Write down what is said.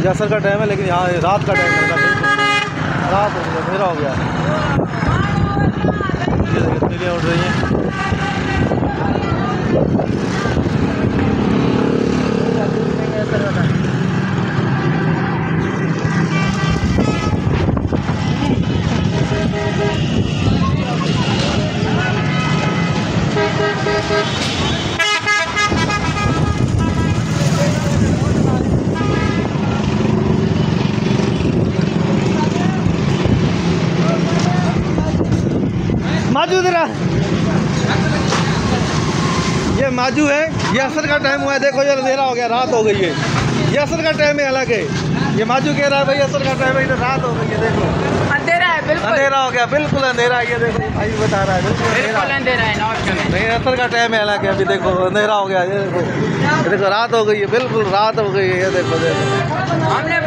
ये असर का टाइम है, लेकिन यहाँ रात का टाइम है, रात हो गया, अंधेरा हो गया। ये देखिए तीलियाँ उड़ रही हैं। माजू तेरा ये माजू है। ये असर का टाइम हुआ है, देखो ये अंधेरा हो गया, रात हो गई है। ये असर का टाइम है, अलग है। ये माजू कह रहा है भाई असर का टाइम है, इधर रात हो गई है। देखो अंधेरा है, बिल्कुल अंधेरा हो गया, बिल्कुल अंधेरा है। ये देखो भाई बता रहा है बिल्कुल अंधेरा है। नहीं, असर का टाइम है, हालांकि अभी देखो अंधेरा हो गया। ये देखो रात हो गई है, बिल्कुल रात हो गई है। ये देखो हमने